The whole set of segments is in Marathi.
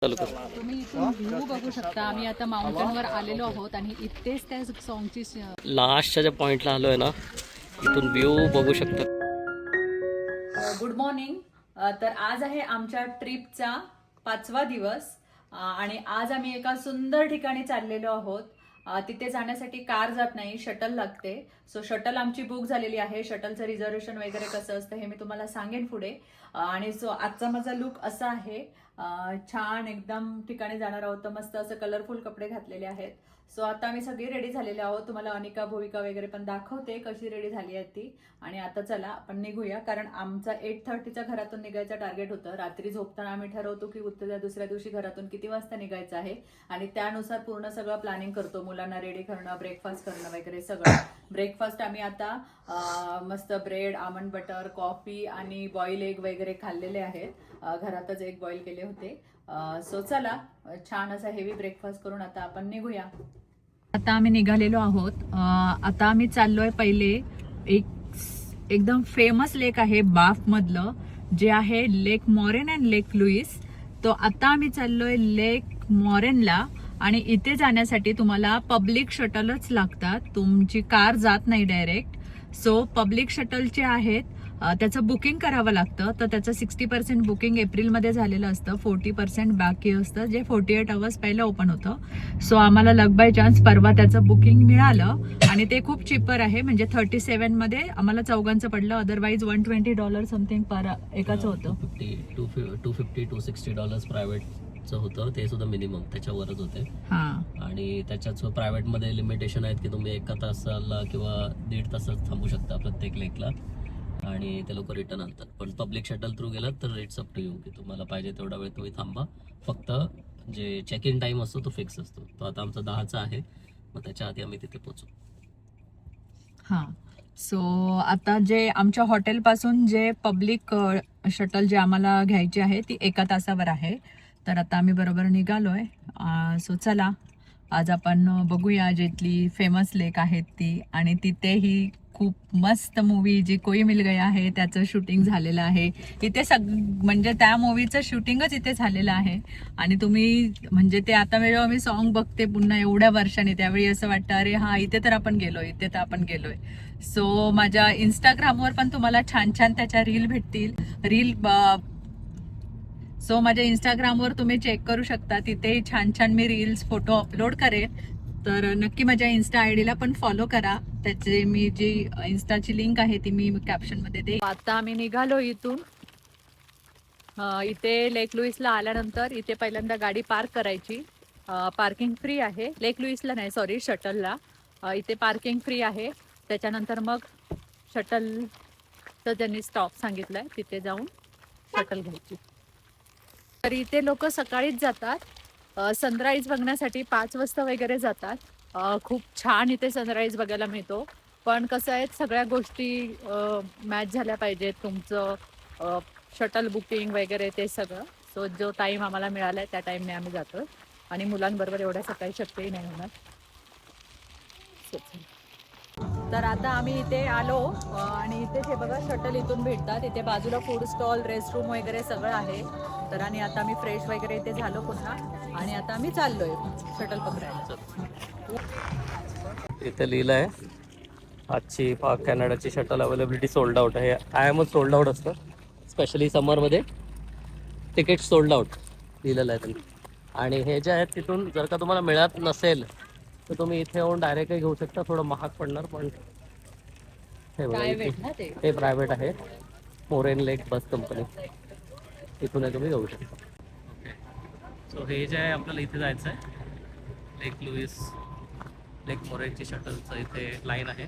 चालू कर. तुम्ही इथून व्ह्यू बघू शकता. आम्ही आता माउंटेनवर आलेलो आहोत आणि इथेच त्या सॉन्गची लास्टच्या ज्या पॉइंटला आलोय ना, इथून व्ह्यू बघू शकता. Good morning. तर आज आहे आमच्या ट्रिपचा 5वा दिवस आणि आज आम्ही एका सुंदर ठिकाणी चाललेलो आहोत. तिथे जाण्यासाठी कार जात नाही, शटल लागते. सो शटल आमची बुक झालेली आहे. शटलचं रिझर्वेशन वगैरे कसं असतं हे मी तुम्हाला सांगेन पुढे. आणि सो आजचा माझा लुक असा आहे. छान एकदम ठिकाणी जाणार आहोत. मस्त असं कलरफुल कपडे घातलेले आहेत. सो आता आम्ही सगळी रेडी झालेले आहोत. तुम्हाला अनिका भूमिका वगैरे पण दाखवते कशी रेडी झाली आहे ती. आणि आता चला आपण निघूया, कारण आमचा 8:30च्या घरातून निघायचं टार्गेट होतं. रात्री झोपताना आम्ही ठरवतो की दुसऱ्या दिवशी घरातून किती वाजता निघायचं आहे आणि त्यानुसार पूर्ण सगळं प्लॅनिंग करतो. मुलांना रेडी करणं, ब्रेकफास्ट करणं वगैरे सगळं. ब्रेकफास्ट आम्ही आता मस्त ब्रेड, आमंड बटर, कॉफी आणि बॉईल एग वगैरे खाल्लेले आहेत. घरातच एग बॉईल केले होते. सो चला छान असा हेवी ब्रेकफास्ट करून आता आपण निघूया. आता आम्ही निघालेलो आहोत. आता आम्ही चाललोय पहिले एकदम फेमस लेक आहे बाफ मधलं, जे आहे लेक मॉरेन अँड लेक लुईस. तो आता आम्ही चाललोय लेक मॉरेनला आणि इथे जाण्यासाठी तुम्हाला पब्लिक शटलच लागतात. तुमची कार जात नाही डायरेक्ट. सो पब्लिक शटलचे आहेत, त्याचं बुकिंग करावं लागतं. तर त्याचं 60% बुकिंग एप्रिलमध्ये झालेलं असतं, 40% बाकी असतं, जे 48 आवर्स पहिलं ओपन होतं. सो आम्हाला लक बाय चान्स परवा त्याचं बुकिंग मिळालं आणि ते खूप चिपर आहे. म्हणजे 37 मध्ये आम्हाला चौघांचं पडलं. अदरवाईज $120 समथिंग पर एकाचं होतं. $250-260 प्रायव्हेटचं होतं, ते सुद्धा मिनिमम त्याच्यावरच होते. आणि त्याच्यात प्रायव्हेट मध्ये लिमिटेशन आहेत की तुम्ही 1 तासाला किंवा 1.5 तासात थांबू शकता प्रत्येक लेकला आणि ते लोक रिटर्न आणतात. पण पब्लिक शटल थ्रू गेलात तर इट्स अप टू यू की तुम्हाला पाहिजे तेवढा वेळ तुम्ही थांबा. फक्त जे चेक इन टाइम असतो तो फिक्स असतो. तो आता आमचा 10चा आहे, मग त्याच्या आधी आम्ही तिथे पोहोचू. सो आता जे आमच्या हॉटेलपासून जे पब्लिक शटल जे आम्हाला घ्यायची आहे ती 1 तासावर आहे. तर आता आम्ही बरोबर निघालोय. सो चला आज आपण बघूया जिथली फेमस लेक आहेत ती. आणि तिथेही खूप मस्त मूवी जी कोई मिल गया आहे त्याचं शूटिंग झालेलं आहे इथे. म्हणजे त्या मूवीचं शूटिंगच इथे झालेलं आहे. आणि तुम्ही म्हणजे ते आता जेव्हा मी सॉन्ग बघते पुन्हा एवढ्या वर्षांनी, त्यावेळी असं वाटतं अरे हा इथे तर आपण गेलोय, इथे तर आपण गेलोय. सो माझ्या इंस्टाग्रामवर पण तुम्हाला छान छान त्याच्या रील भेटतील. सो माझ्या इंस्टाग्रामवर तुम्ही चेक करू शकता, तिथेही छान छान मी रील्स, फोटो अपलोड करेन. तर नक्की माझ्या इन्स्टा आयडीला पण फॉलो करा. त्याचे मी जी इन्स्टाची लिंक आहे ती मी कॅप्शन मध्ये देईन. आता आम्ही निघालो इथून. इथे लेक लुईसला आल्यानंतर इथे पहिल्यांदा गाडी पार्क करायची. पार्किंग फ्री आहे. लेक लुईसला नाही, सॉरी, शटलला. इथे पार्किंग फ्री आहे. त्याच्यानंतर मग शटलचं त्यांनी स्टॉप सांगितलंय, तिथे जाऊन शटल घ्यायची. तर इथे लोक सकाळीच जातात. सनराईज बघण्यासाठी 5 वाजता वगैरे जातात. खूप छान इथे सनराईज बघायला मिळतो. पण कसं आहे, सगळ्या गोष्टी मॅच झाल्या पाहिजेत. तुमचं शटल बुकिंग वगैरे ते सगळं. सो जो टाईम आम्हाला मिळाला आहे त्या टाईमने आम्ही जातो. आणि मुलांबरोबर एवढ्या सकाळी शक्यही नाही होणार. तर आता आम्ही इथे आलो आणि इथे हे बघा शटल इथून भेटतात. इथे बाजूला फूड स्टॉल, रेस्टरूम वगैरे सगळं आहे. तर आणि आता आम्ही फ्रेश वगैरे इथे झालो पुन्हा आणि आता आम्ही चाललोय शटल पकडायला. इथे लिहिलं आहे आजची कॅनडाची शटल अवेलेबिलिटी सोल्ड आउट आहे. कायमच सोल्ड आउट असतं, स्पेशली समरमध्ये तिकीट सोल्ड आउट लिहिलेलं आहे त्यांनी. आणि हे जे आहेत तिथून जर का तुम्हाला मिळत नसेल तर तुम्ही इथे येऊन डायरेक्टही घेऊ शकता. थोडं महाग पडणार, पण हे प्रायव्हेट आहे. मोरेन लेक बस कंपनी, इथून तुम्ही घेऊ शकता. सो हे जे आहे आपल्याला इथे जायचं आहे लेक लुईस, लेक मोरेनची शटलचं इथे लाईन आहे.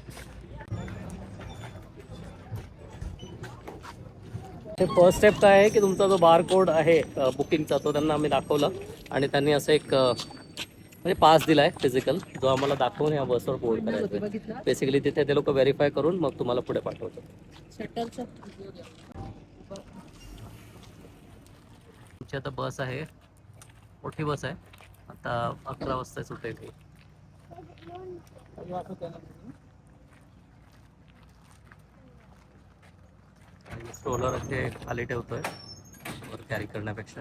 फर्स्ट स्टेप काय आहे की तुमचा जो बार कोड आहे बुकिंगचा तो त्यांना आम्ही दाखवला आणि त्यांनी असं एक म्हणजे पास दिला आहे फिजिकल, जो आम्हाला दाखवून या बसवर बोर्ड करायचं. बेसिकली तिथे ते लोक व्हेरीफाय करून मग तुम्हाला पुढे पाठवतात. तुमची आता बस आहे, मोठी बस आहे. आता 11 वाजता सुटेल. स्ट्रोलर इथे खाली ठेवतोय वर कॅरी करण्यापेक्षा.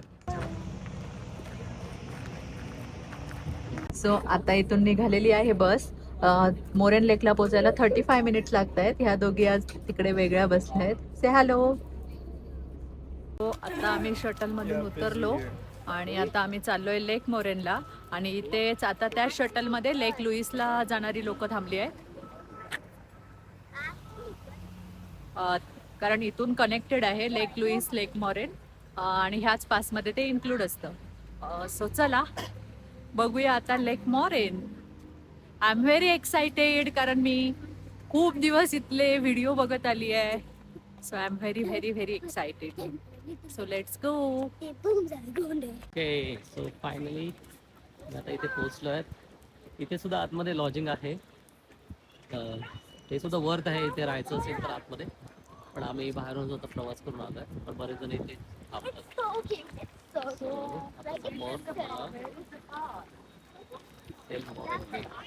सो आता इथून निघालेली आहे बस. मोरेन लेकला पोहोचायला 35 मिनिट्स लागत आहेत. ह्या दोघी आज तिकडे वेगळ्या बसल्या आहेत. से हॅलो. आता आम्ही शटल मधून उतरलो आणि आता आम्ही चाललोय लेक मोरेनला. आणि इथेच आता त्या शटल मध्ये लेक लुईसला जाणारी लोक थांबली आहेत. कारण इथून कनेक्टेड आहे लेक लुईस लेक मोरेन आणि ह्याच पासमध्ये ते इन्क्लूड असतं. सो चला बघूया आता लेक मोरेन. आय एम व्हेरी एक्साइटेड कारण मी खूप दिवस इथले व्हिडिओ बघत आली आहे. So I am very very very excited. So let's go. Okay, so finally आता इथे पोहोचलो आहेत. इथे सुद्धा आतमध्ये लॉजिंग आहे. ते सुद्धा वर्थ आहे इथे राहायचं असेल तर आतमध्ये. पण आम्ही बाहेरून स्वतः प्रवास करून आलो आहे. पण बरेच जण इथे थांबतात.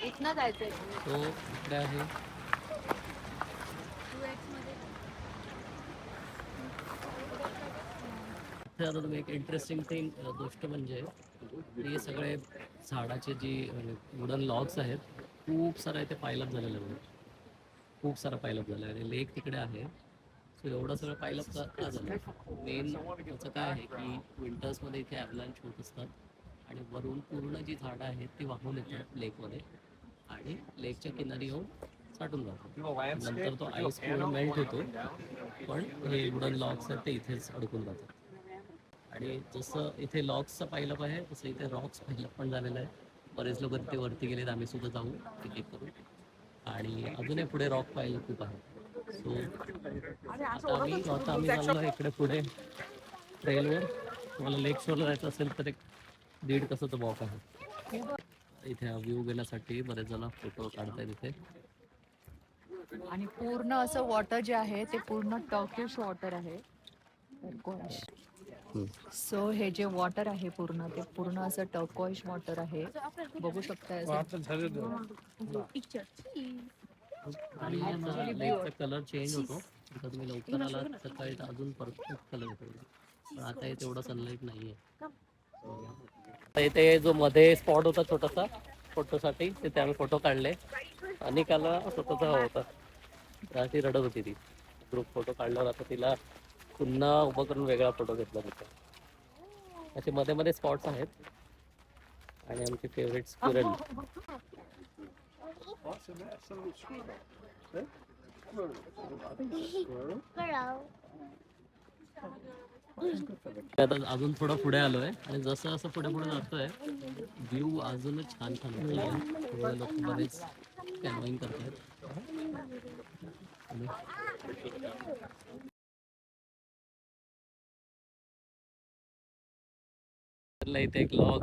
इथनं जायचंय. तो इकडे आहे. इथे आता तुम्ही एक इंटरेस्टिंग थिंग गोष्ट म्हणजे हे सगळे झाडाचे जी वुडन लॉग्स आहेत खूप सारा इथे पायलअप झालेलं आहे. खूप सारा पायलअप झाला आहे. लेक तिकडे आहे. सो एवढं सगळं पायलअप का झालं. मेन याचं काय आहे की विंटर्समध्ये इथे ॲव्हलांच होत असतात आणि वरून पूर्ण जी झाडं आहेत ती वाहून येतात लेकमध्ये आणि लेकच्या किनारी येऊन साठून जातात. नंतर तो आईस पूर्ण मेल्ट होतो पण हे वुडन लॉग्स आहेत ते इथेच अडकून जातात. आणि जसं इथे लॉग्सचा पायलअप आहे तसं इथे रॉक्स पायलअप पण झालेलं आहे. बरेच लोक तिथे वरती गेलेत. आम्ही सुद्धा जाऊ टिकेट करून. आणि अजूनही पुढे रॉक पायलअप खूप आहे. सो आता आम्ही चाललो आहे इकडे पुढे ट्रेलवर. तुम्हाला लेक शोला जायचं असेल तर एक 1.5 तासाचा वॉक आहे. इथे व्ह्यू घेण्यासाठी बरेच जण फोटो काढतायत इथे. आणि पूर्ण असं वॉटर जे आहे ते पूर्ण टर्किश वॉटर आहे. सो हे जे वॉटर आहे पूर्ण ते पूर्ण असं टर्कोइश वॉटर आहे. बघू शकता. आणि याचा लेकचा कलर चेंज होतो. जर तुम्ही लवकर आलात सकाळी तर अजून परफेक्ट कलर येतो. पण आता इथे एवढा सनलाईट नाहीये. इथे जो मध्ये स्पॉट होता छोटासा फोटोसाठी तिथे आम्ही फोटो काढले. अनिकाला स्वतःचा हवा होता. ती रडत होती. ती ग्रुप फोटो काढल्यावर आता तिला पुन्हा उभं करून वेगळा फोटो घेतला होता. असे मध्ये मध्ये स्पॉट्स आहेत. आणि आमची फेवरेट स्क्विरल. आता अजून थोडं पुढे आलोय आणि जसं असं पुढे पुढे जातोय व्ह्यू अजूनच छान छान होतोय. लोक बरेच कॅनोइंग करतायत. इथे एक लॉग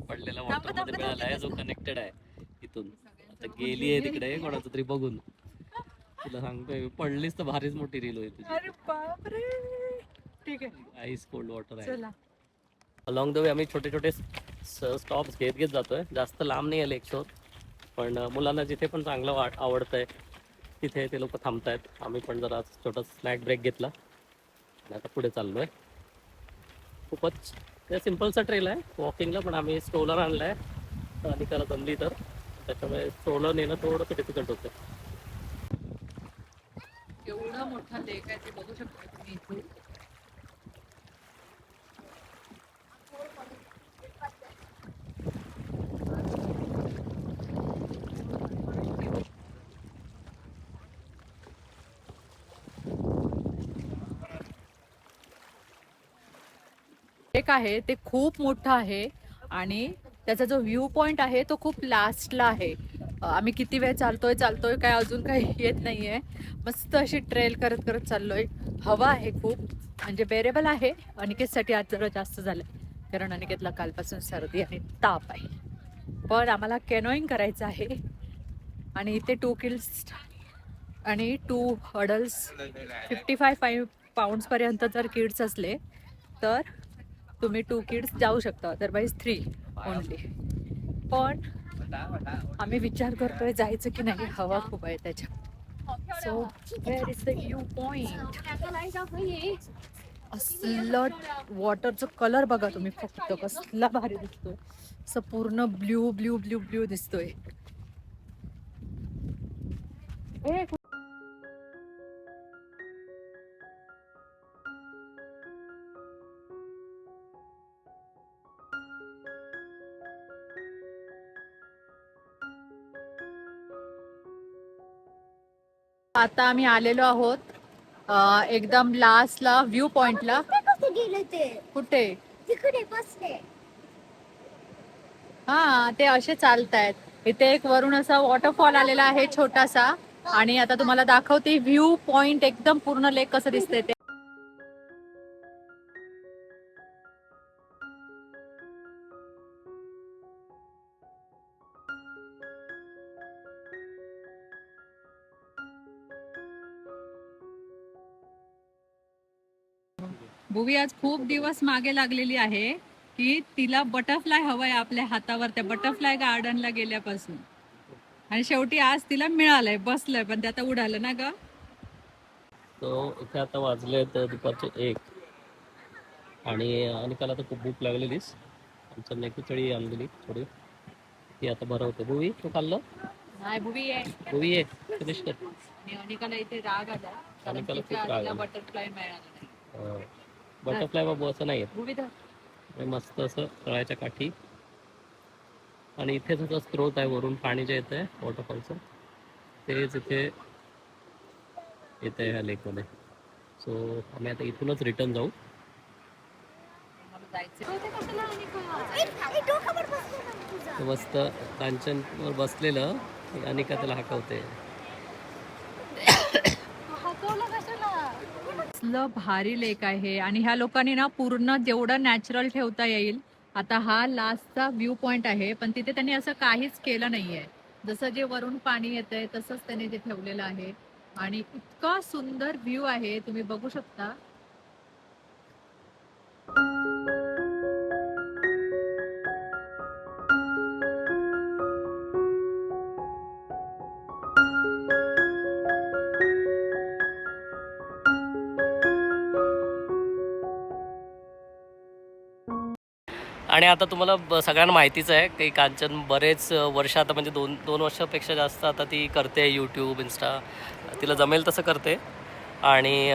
पडलेला वॉटर मध्ये मिळाला आहे जो कनेक्टेड आहे इथून. आता गेली आहे तिकडे कोणाचं तरी बघून. तुला सांगतोय पडलीच तर भारीच मोठी रील होईल तुझी. अरे बापरे. ठीक आहे. आईस कोल्ड वॉटर आहे. अलॉंग द वे आम्ही छोटे छोटे स्टॉप्स घेत जातोय. जास्त लांब नाही आहे लेक शोर. पण मुलांना जिथे पण चांगलं आवडतंय तिथे ते लोक थांबतायत. आम्ही पण जरा छोटा स्नॅक ब्रेक घेतला आणि आता पुढे चाललोय. खूपच सिम्पलचा ट्रेल आहे वॉकिंगला. पण आम्ही स्ट्रोलर आणलाय आणि त्याला जमली तर त्याच्यामुळे स्ट्रोलर नेणं थोडंसं डिफिकल्ट होतं. एवढा मोठा लेक आहे ते बघू शकता तुम्ही इथे. लेक आहे ते खूप मोठं आहे आणि त्याचा जो व्ह्यू पॉइंट आहे तो खूप लास्टला आहे. आम्ही किती वेळ चालतोय काय अजून काही येत नाहीये. मस्त अशी ट्रेल करत करत चाललोय. हवा आहे खूप म्हणजे बेरेबल आहे. अनिकेतसाठी आज जरा जास्त झालं कारण अनिकेतला कालपासून सर्दी आणि ताप आहे. पण आम्हाला कॅनोइंग करायचं आहे आणि इथे 2 किड्स आणि 2 अडल्ट्स 55 पाऊंड्स पर्यंत जर किड्स असले तर तुम्ही 2 किड्स जाऊ शकता. Otherwise 3 only. पण आम्ही विचार करतोय जायचं की नाही. हवा खूप आहे त्याच्या. So where is the view point. असलं वॉटरचं कलर बघा तुम्ही फक्त कसला भारी दिसतोय. असं पूर्ण ब्ल्यू ब्ल्यू ब्ल्यू ब्ल्यू दिसतोय. आता आम्ही आलेलो आहोत एकदम लास्टला व्ह्यू पॉइंटला. कुठे? तिकडे बसले. हा ते असे चालतायत. इथे एक वरून असा वॉटरफॉल आलेला आहे छोटासा. आणि आता तुम्हाला दाखवते व्ह्यू पॉइंट एकदम पूर्ण लेक कसं दिसतंय ते. भुवी आज खूप दिवस मागे लागलेली आहे की तिला बटरफ्लाय हवाय आपल्या हातावर, त्या बटरफ्लाय गार्डनला गेल्यापासून. आणि शेवटी आज तिला मिळालंय, बसलंय, पण ते आता उडालं ना ग. तो इथे आता वाजले तर दुपारचे 1 आणि अनिकाला तर खूप भूक लागलेलीच. आमच्या नेकुचळी आणलेली थोडी, ती आता भरवते. भुवी तू खाल्लं? नाही भुवी आहे. भुवी ये फिनिश कर. अनिकाला इथे राग आला कारण अनिकाला तिच्या खूप राग आईला आला. बटरफ्लाय मिळाला नाही. बटरफ्लाय बाबू असं नाही येत. भुवी धर. हे मस्त असं तळ्याच्या काठी आणि इथेच असं स्त्रोत आहे वरून पाणी जे येतंय वॉटरफॉलचं, तेच इथे येतंय ह्या लेकमध्ये. सो आम्ही आता इथूनच रिटर्न जाऊ. मला जायचं. तर मस्त कांचनवर बसलेलं अनिका त्याला हाकवते. कसलं भारी लेक आहे. आणि ह्या लोकांनी ना पूर्ण जेवढं नॅचरल ठेवता येईल. आता हा लास्टचा व्ह्यू पॉइंट आहे, पण तिथे त्यांनी असं काहीच केलं नाहीये. जसं जे वरून पाणी येतंय तसंच त्यांनी ते ठेवलेलं आहे. आणि इतका सुंदर व्ह्यू आहे, तुम्ही बघू शकता. आणि आता तुम्हाला सगळ्यांना माहितीच आहे की कांचन बरेच वर्ष आता म्हणजे दोन वर्षापेक्षा जास्त आता ती करते यूट्यूब इन्स्टा, तिला जमेल तसं करते. आणि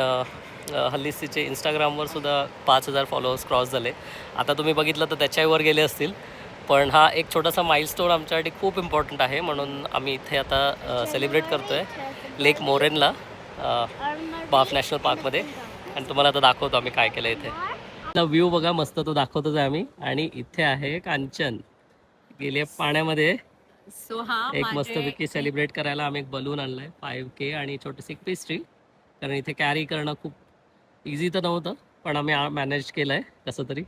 हल्लीच तिचे इंस्टाग्रामवर सुद्धा 5,000 फॉलोअर्स क्रॉस झाले. आता तुम्ही बघितलं तर त्याच्यावर गेले असतील. पण हा एक छोटासा माइलस्टोन आमच्यासाठी खूप इम्पॉर्टंट आहे, म्हणून आम्ही इथे आता सेलिब्रेट करतो आहे लेक मोरेनला बाफ नॅशनल पार्कमध्ये. आणि तुम्हाला आता दाखवतो आम्ही काय केलं इथे. व्ह्यू बघा मस्त, तो दाखवतोच आहे आम्ही. आणि इथे आहे कांचन गेले पाण्यामध्ये. सो हा एक मस्तपैकी सेलिब्रेट करायला आम्ही एक बलून आणलाय 5K आणि छोटीशी एक पेस्ट्री. कारण इथे कॅरी करणं खूप इझी तर नव्हतं, पण आम्ही मॅनेज केलंय कसं तरी.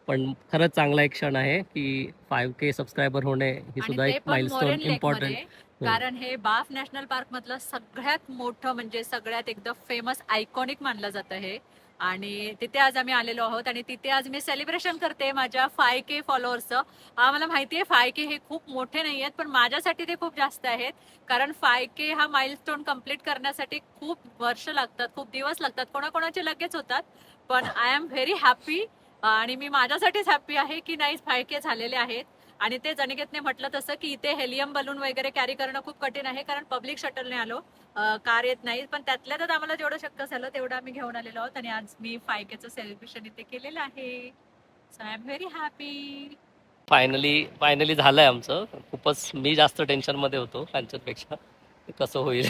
पण खरंच चांगला एक क्षण आहे की 5K सबस्क्रायबर होणे ही सुद्धा एक माइलस्टोन इम्पॉर्टंट. कारण हे बाफ नॅशनल पार्क मधलं सगळ्यात मोठं म्हणजे सगळ्यात एकदम फेमस आयकॉनिक मानलं जातं हे. आणि तिथे आज आम्ही आलेलो आहोत आणि तिथे आज मी सेलिब्रेशन करते माझ्या 5K फॉलोअर्सचं. मला माहितीये 5K हे खूप मोठे नाही आहेत, पण माझ्यासाठी ते खूप जास्त आहेत. कारण 5K हा माइलस्टोन कम्प्लीट करण्यासाठी खूप वर्ष लागतात, खूप दिवस लागतात, कोणाकोणाचे लगेच होतात. पण आय एम व्हेरी हॅपी आणि मी माझ्यासाठीच हॅपी आहे की नाही 5K झालेले आहेत. आणि ते अनिकेतने म्हटलं तसं की इथे हेलियम बलून वगैरे कॅरी करणं खूप कठीण आहे, कारण पब्लिक शटलने आलो, कार येत नाही. पण त्यातल्या त्यात आम्हाला जेवढं शक्य झालं तेवढं आम्ही घेऊन आलेलो आहोत. आणि आज मी 5Kचं सेलिब्रेशन इथे केलेलं आहे. So I am very happy. Finally झालंय आमचं. खूपच मी जास्त टेन्शनमध्ये होतो कांचनपेक्षा, कसं होईल.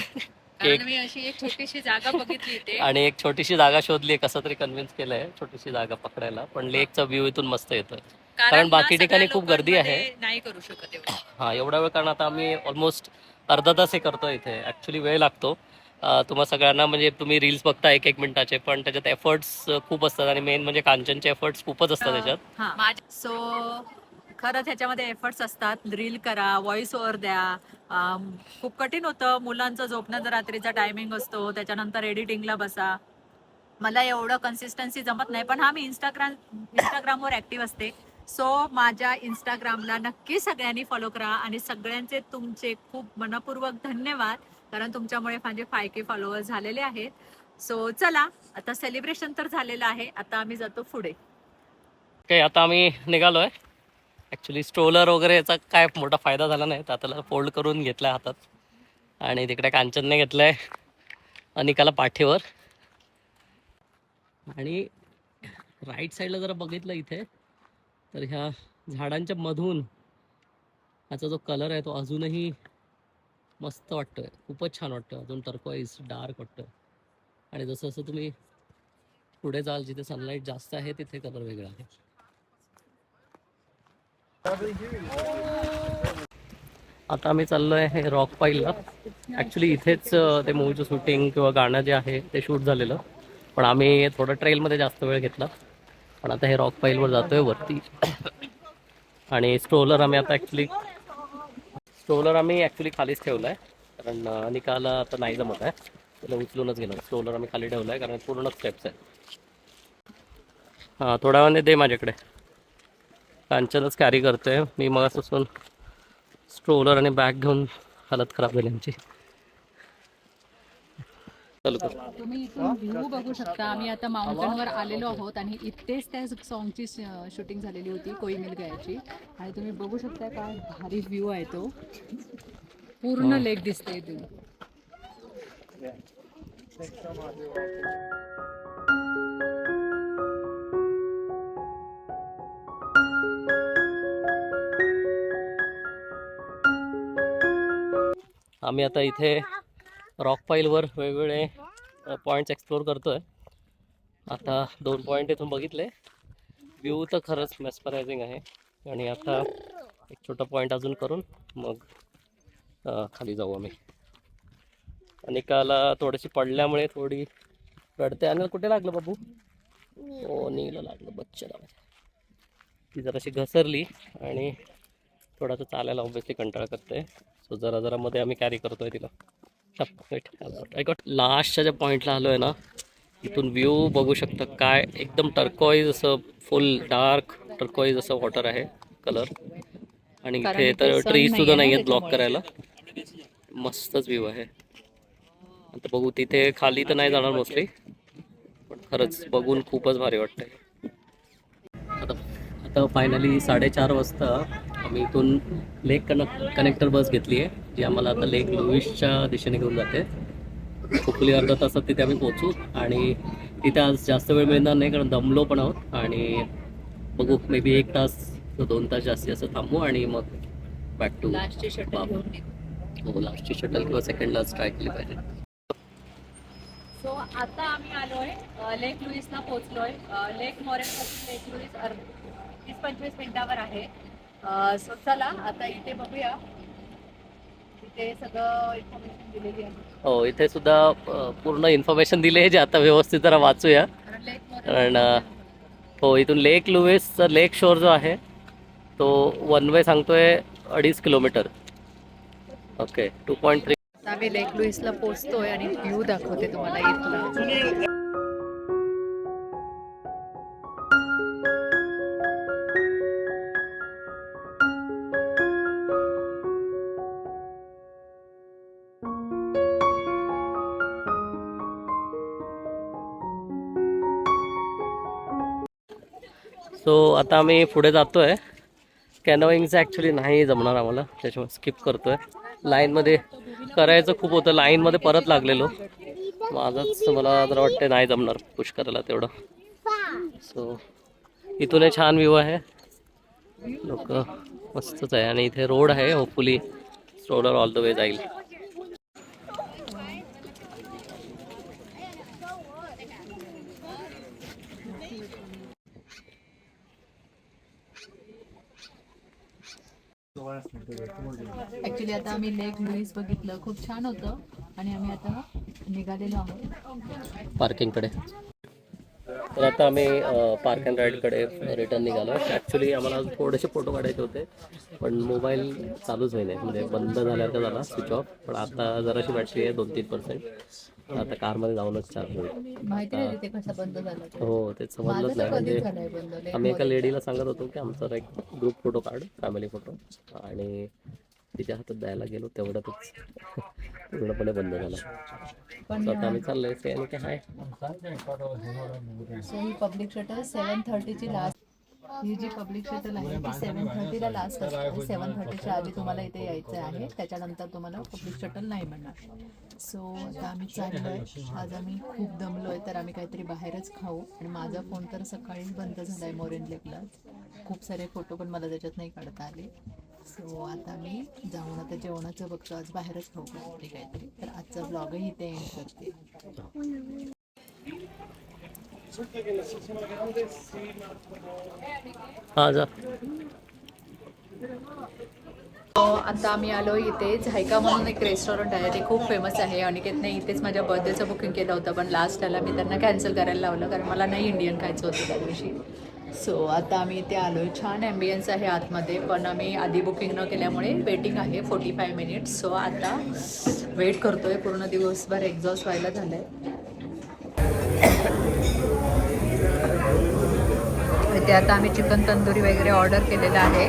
कारण मी अशी एक छोटीशी जागा बघितली इथे आणि एक छोटीशी जागा शोधली, कसं तरी कन्व्हिन्स केलंय छोटीशी जागा पकडायला. पण लेकचा व्ह्यू इथून मस्त येतोय, कारण बाकी ठिकाणी खूप गर्दी आहे. नाही करू शकत एवढं. हा एवढा वेळ, कारण आता आम्ही ऑलमोस्ट अर्धा तास हे करतो इथे. ऍक्च्युली वेळ लागतो तुम्हा सगळ्यांना. म्हणजे तुम्ही रील्स बघता 1-1 मिनिटाचे, पण त्याच्यात एफर्ट्स खूप असतात. आणि मेन म्हणजे कांचनचे एफर्ट्स खूपच असतात त्याच्यात. सो खरंच ह्याच्यामध्ये एफर्ट्स असतात. रील करा, व्हॉइस ओव्हर द्या. खूप कठीण होतं. मुलांचं झोपण्याचा रात्रीचा टायमिंग असतो, त्याच्यानंतर एडिटिंगला बसा. मला एवढं कन्सिस्टन्सी जमत नाही. पण हा मी इंस्टाग्रामवर ऍक्टिव्ह असते. सो माझ्या इंस्टाग्रामला नक्की सगळ्यांनी फॉलो करा. आणि सगळ्यांचे तुमचे खूप मनपूर्वक धन्यवाद, कारण तुमच्यामुळे माझे 5K फॉलोअर्स झालेले आहेत. सो चला, आता सेलिब्रेशन तर झालेलं आहे, आता आम्ही जातो पुढे. ओके, आता आम्ही निघालोय. ॲक्च्युली स्ट्रोलर वगैरे याचा काय मोठा फायदा झाला नाही, तर आता फोल्ड करून घेतलाय हातात. आणि तिकडे कांचनने घेतलंय अनिकाला पाठीवर. आणि राईट साईडला जरा बघितलं इथे, तर ह्या झाडांच्या मधून ह्याचा जो कलर आहे तो अजूनही मस्त वाटतोय, खूपच छान वाटतोय, अजून टर्कोइज डार्क वाटतोय. आणि जसं जसं तुम्ही पुढे जाल, जिथे सनलाईट जास्त आहे तिथे कलर वेगळा आहे. आता आम्ही चाललोय हे रॉक पाईलला. ॲक्च्युली इथेच ते मूवीचं शूटिंग किंवा गाणं जे आहे ते शूट झालेलं, पण आम्ही थोडं ट्रेलमध्ये जास्त वेळ घेतला. पण आता हे रॉक पाईलवर जातोय वरती. आणि स्ट्रोलर आम्ही ॲक्च्युली खालीच ठेवला आहे, कारण अनिकाला आता नाही जमत आहे, त्याला उचलूनच गेलं. स्ट्रोलर आम्ही खाली ठेवला आहे कारण पूर्ण स्टेप्स आहेत. हां, थोड्या वेळाने दे माझ्याकडे. कांचनच कॅरी करतोय, मी मग असं स्ट्रोलर आणि बॅग घेऊन हालत खराब झाली आमची. तुम्ही इथून व्ह्यू बघू शकता. आम्ही आता माउंटनवर आलेलो आहोत आणि इथेच त्या सॉन्गची शूटिंग झालेली होती, कोई मिल गयाची. आणि तुम्ही बघू शकता काय भारी व्ह्यू आहे तो, पूर्ण लेक दिसते इथून. आम्ही आता इथे रॉक पाईलवर वेगवेगळे पॉईंट्स एक्सप्लोअर करतोय. आता 2 पॉईंट इथून बघितले. व्ह्यू तर खरंच मेस्परायझिंग आहे. आणि आता एक छोटा पॉईंट अजून करून मग खाली जाऊ आम्ही. अनिकाला थोडीशी पडल्यामुळे थोडी रडते. आणि कुठे लागलं बाबू? हो, नीला लागलं बच्चाला. ती जराशी घसरली आणि थोडासा चालायला ऑब्विसली कंटाळा करते. सो जरा मध्ये आम्ही कॅरी करतोय तिला. लास्टच्या ज्या पॉईंटला आलो आहे ना, इथून व्ह्यू बघू शकता. काय एकदम टर्कोइज असं, फुल डार्क टर्कोइज असं वॉटर आहे कलर. आणि इथे तर ट्रीज सुद्धा नाही आहेत ब्लॉक करायला. मस्तच व्ह्यू आहे. आता बघू, तिथे खाली तर नाही जाणार मोस्टली, पण खरंच बघून खूपच भारी वाटतंय. आता फायनली 4:30 वाजता आम्ही इथून लेक कनेक्टर बस घेतली आहे, जी आम्हाला आता लेक लुईसच्या दिशेने घेऊन जाते. होपफुली अर्धा तासात तिथे आम्ही पोहोचू. आणि तिथे आज जास्त वेळ मिळणार नाही, कारण दमलो पण आहोत. आणि बघू, मे बी 1 तास 2 तास जास्ती असं थांबू आणि मग बॅक टू. लास्टची शटल हो, लास्टची शटल किंवा सेकंडलाच ट्राय केली पाहिजे. सो आता आम्ही आलोय लेक लुईसला पोहोचलोय. लेक मॉरेन पासून लेक लुईस 20-25 मिनिटावर आहे. सो चला आता इथे बघूया, इथे सगळं इन्फॉर्मेशन दिलेली आहे. हो, इथे सुद्धा पूर्ण इन्फॉर्मेशन दिली आहे, जे आता व्यवस्थित जरा वाचूया. कारण हो, इथून लेक लुईसचा लेक शोर जो आहे तो 1 वे सांगतोय 2.5 किलोमीटर. ओके, 2.3. आम्ही लेक लुईसला पोहोचतोय आणि व्ह्यू दाखवते तुम्हाला इथला. सो आता आम्ही पुढे जातोय. कॅनोईंगचं ॲक्च्युली नाही जमणार आम्हाला, त्याच्यामुळे स्किप करतोय. लाईनमध्ये करायचं खूप होतं, लाईनमध्ये परत लागलेलो. माझंच मला जरा वाटतं नाही जमणार पुश करायला तेवढं. सो इथून छान व्ह्यू आहे, लोक मस्तच आहे. आणि इथे रोड आहे, hopefully stroller all the way जाईल. ऍक्च्युली आता आम्ही लेक लुईस बघितलं, खूप छान होतं. आणि आम्ही आता निघालेलो आहोत पार्किंगकडे. तर आता आम्ही पार्क अँड राईडकडे रिटर्न निघालो. ॲक्च्युली आम्हाला थोडेसे फोटो काढायचे होते, पण मोबाईल चालूच होईल, म्हणजे बंद झाल्याचा झाला स्विच ऑफ. पण आता जराशी बॅटरी आहे 2-3%. आता कारमध्ये जाऊनच चार्ज होईल. माहिती नाही तिथे कसा बंद झाला. हो, तेच समजलंच नाही. म्हणजे आम्ही एका लेडीला सांगत होतो की आमचा एक ग्रुप फोटो काढ, फॅमिली फोटो. आणि तिच्या हातात द्यायला गेलो तेवढ्यातच पूर्णपणे बंद झाला. पण आता आम्ही चाललोय ते आणि काय सो ही पब्लिक शटल 7:30ची लास्ट. ही जी पब्लिक शटल आहे ती 7:30ला लास्ट असते. 7:30च्या आधी तुम्हाला इथे यायचं आहे, त्याच्यानंतर तुम्हाला पब्लिक शटल नाही मिळणार. सो आता आम्ही चाललोय. आज आम्ही खूप दमलोय तर आम्ही काहीतरी बाहेरच खाऊ. आणि माझा फोन तर सकाळीच बंद झालाय मोरेन लेकला. खूप सारे फोटो पण मला त्याच्यात नाही काढता आले. सो आता मी जाऊन आता जेवणाचं बघतो. आज बाहेरच खाऊ काहीतरी. तर आजचा ब्लॉगही इथे एंड करते. हा जा. आता आम्ही आलो इथे झायका म्हणून एक रेस्टॉरंट आहे, ते खूप फेमस आहे. अनिकेतने इथेच माझ्या बर्थडेचं बुकिंग केलं होतं, पण लास्ट टायला मी त्यांना कॅन्सल करायला लावलं कारण मला नाही इंडियन खायचं होतं त्या दिवशी. सो आता आम्ही इथे आलो. छान ॲम्बियन्स आहे आतमध्ये, पण आम्ही आधी बुकिंग न केल्यामुळे वेटिंग आहे 45 मिनिट्स. सो आता वेट करतोय. पूर्ण दिवसभर एक्झॉस्ट व्हायला झालं आहे. इथे आता आम्ही चिकन तंदुरी वगैरे ऑर्डर केलेलं आहे.